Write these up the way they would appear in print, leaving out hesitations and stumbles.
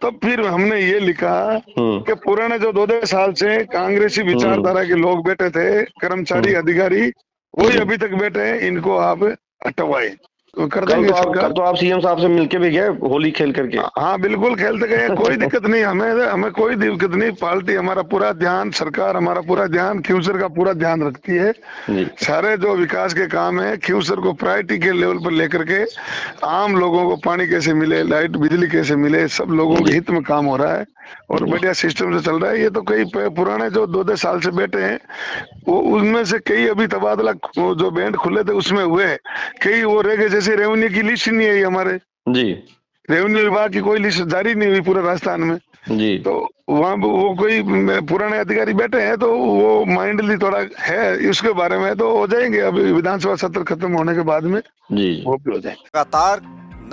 तब फिर हमने ये लिखा कि पुराने जो 2-2 साल से कांग्रेसी विचारधारा के लोग बैठे थे, कर्मचारी अधिकारी, वही अभी तक बैठे हैं, इनको आप हटवाए तो कर देंगे सरकार। कल तो आप सीएम साहब से मिलके भी गए होली खेल करके। हाँ बिल्कुल खेलते गए, कोई दिक्कत नहीं, हमें कोई दिक्कत नहीं। पार्टी हमारा पूरा ध्यान, सरकार हमारा पूरा ध्यान, क्यूसर का पूरा ध्यान रखती है। सारे जो विकास के काम है क्यूसर को प्रायोरिटी के लेवल पर लेकर के आम लोगों को पानी कैसे मिले, लाइट बिजली कैसे मिले, सब लोगों के हित में काम हो रहा है और बढ़िया सिस्टम से चल रहा है। ये तो कई पुराने जो 2-2 साल से बैठे हैं, वो उनमें से कई अभी तबादला जो बैंड खुले थे उसमें हुए, कई वो रह गए। जैसे रेवेन्यू की लिस्ट नहीं है हमारे जी, रेवेन्यू विभाग की कोई लिस्ट जारी नहीं हुई पूरे राजस्थान में जी, तो वहाँ वो कोई पुराने अधिकारी बैठे हैं तो वो माइंडली थोड़ा है इसके बारे में, तो हो जाएंगे अभी विधानसभा सत्र खत्म होने के बाद में जी वो भी हो जाएंगे। लगातार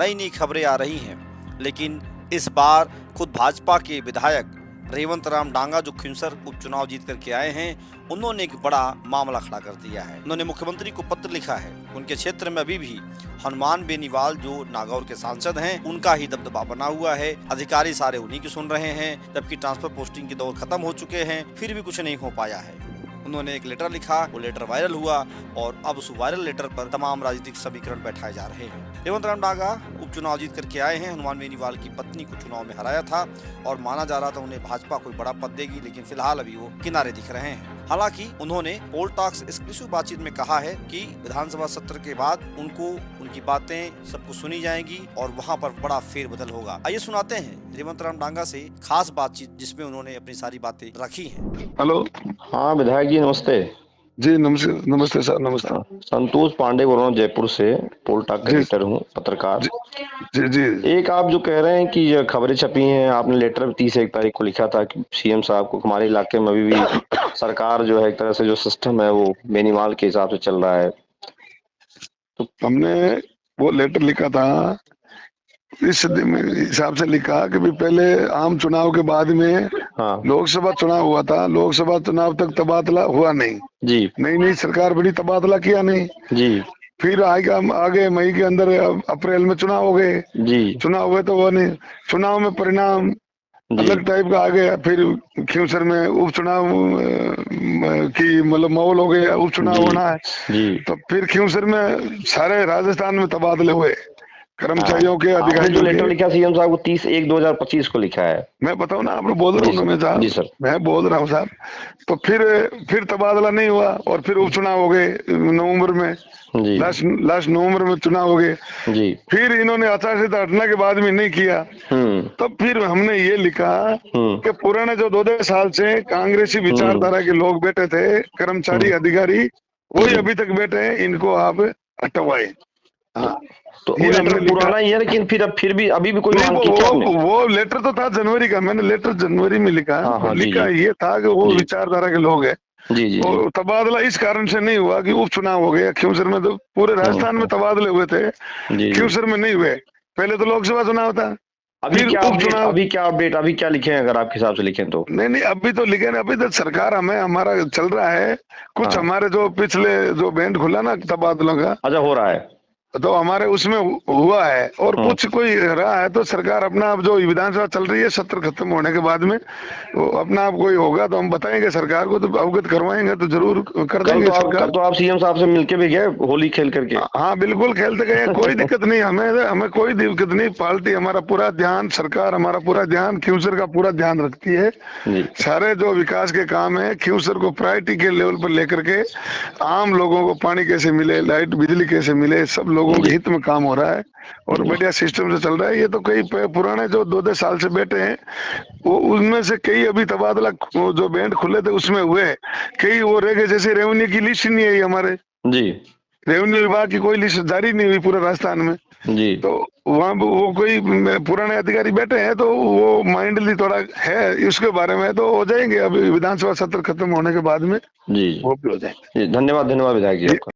नई नई खबरें आ रही हैं, लेकिन इस बार खुद भाजपा के विधायक रेवंत राम डांगा जो खिंसर उपचुनाव जीत करके आए हैं, उन्होंने एक बड़ा मामला खड़ा कर दिया है। उन्होंने मुख्यमंत्री को पत्र लिखा है। उनके क्षेत्र में अभी भी हनुमान बेनीवाल जो नागौर के सांसद हैं, उनका ही दबदबा बना हुआ है। अधिकारी सारे उन्हीं की सुन रहे हैं, जबकि ट्रांसफर पोस्टिंग के दौर खत्म हो चुके हैं, फिर भी कुछ नहीं हो पाया है। उन्होंने एक लेटर लिखा, वो लेटर वायरल हुआ और अब उस वायरल लेटर पर तमाम राजनीतिक समीकरण बैठाए जा रहे हैं। रेवंत राम डांगा उपचुनाव जीत करके आए हैं। हनुमान बेनीवाल की पत्नी को चुनाव में हराया था और माना जा रहा था उन्हें भाजपा कोई बड़ा पद देगी, लेकिन फिलहाल अभी वो किनारे दिख रहे हैं। हालांकि उन्होंने पोल टॉक्स एक्सक्लूसिव बातचीत में कहा है कि विधानसभा सत्र के बाद उनको उनकी बातें सबको सुनी जाएंगी और वहां पर बड़ा फेरबदल होगा। आइए सुनाते हैं रेवंत राम डांगा से खास बातचीत जिसमें उन्होंने अपनी सारी बातें रखी हैं। हेलो, हाँ विधायक जी नमस्ते। जी नमस्ते, नमस्ते सर, नमस्ते। संतोष पांडे बोल रहा हूँ जयपुर से, पोल टॉक एडिटर हूँ, पत्रकार। जी जी। एक आप जो कह रहे हैं कि ये खबरें छपी हैं, आपने लेटर 31 तारीख को लिखा था कि सीएम साहब को हमारे इलाके में अभी भी सरकार जो है एक तरह से जो सिस्टम है वो बेनीवाल के हिसाब से चल रहा है। तो हमने वो लेटर लिखा था इस हिसाब से लिखा कि भी पहले आम चुनाव के बाद में लोकसभा चुनाव हुआ था, लोकसभा चुनाव तक तबादला हुआ नहीं जी, नई सरकार बड़ी, तबादला किया नहीं जी, फिर आगे मई के अंदर अप्रैल में चुनाव हो गए जी, चुनाव हुए तो वो नहीं, चुनाव में परिणाम अलग टाइप का आ गया। फिर खिंसर में उपचुनाव की मतलब माहौल हो गया, उपचुनाव होना है जी। तो फिर खिंसर में सारे राजस्थान में तबादले हुए कर्मचारियों के, अधिकारियों जो लेटर लिखा सीएम साहब को 30/1/2025 को लिखा है। मैं बताऊं ना, आपको बोल रहा हूँ मैं साहब, जी सर, मैं बोल रहा हूँ साहब। तो फिर तबादला नहीं हुआ और फिर उपचुनाव हो गए नवंबर में, लास्ट नवंबर में चुनाव हो गए जी। फिर इन्होंने आचार संहिता हटने के बाद में नहीं किया। तब फिर हमने ये लिखा कि पुराने जो 2-2 साल से कांग्रेसी विचारधारा के लोग बैठे थे, कर्मचारी अधिकारी, वही अभी तक बैठे हैं, इनको आप हटवाए। हाँ, तो वो लेटर पुराना ही है, लेकिन फिर भी अभी भी कोई वो लेटर तो था जनवरी का, मैंने लेटर जनवरी में लिखा। लिखा ये था कि वो विचारधारा के लोग है जी। और तबादला इस कारण से नहीं हुआ कि उपचुनाव हो गया। खिंसर में तो पूरे राजस्थान में तबादले हुए थे, खिंसर में नहीं हुए। पहले तो लोकसभा चुनाव था। अभी क्या अपडेट अभी क्या लिखे हैं, अगर आपके हिसाब से लिखें तो? नहीं अभी तो लिखे नहीं, अभी तो सरकार हमारा चल रहा है कुछ। हमारे जो पिछले जो बैंड खुला ना तबादलों का, अच्छा हो रहा है, तो हमारे उसमें हुआ है और कुछ कोई रहा है। तो सरकार अपना आप जो विधानसभा चल रही है, सत्र खत्म होने के बाद में वो अपना आप कोई होगा तो हम बताएंगे सरकार को, तो अवगत करवाएंगे तो जरूर कर देंगे सरकार। तो आप सीएम साहब से मिलके भी गए होली खेल करके? हाँ बिल्कुल खेलते गए, कोई दिक्कत नहीं, हमें कोई दिक्कत नहीं। पार्टी हमारा पूरा ध्यान, सरकार हमारा पूरा ध्यान, क्यूसर का पूरा ध्यान रखती है। सारे जो विकास के काम है क्यूसर को प्रायोरिटी के लेवल पर लेकर के आम लोगों को पानी कैसे मिले, लाइट बिजली कैसे मिले, सब लोगों के हित में काम हो रहा है और बढ़िया सिस्टम से चल रहा है। ये तो कई पुराने जो 2-2 साल से बैठे हैं, वो उनमें से कई अभी तबादला जो बैंड खुले थे उसमें हुए, कई वो रह गए। जैसे रेवेन्यू की लिस्ट नहीं है हमारे जी, रेवेन्यू विभाग की कोई लिस्ट जारी नहीं हुई पूरे राजस्थान में जी। तो वहाँ वो कोई पुराने अधिकारी बैठे हैं तो वो माइंडली थोड़ा है इसके बारे में, तो हो जाएंगे अभी विधानसभा सत्र खत्म होने के बाद में जी, वो भी हो जाएंगे। धन्यवाद विधायक जी आपका।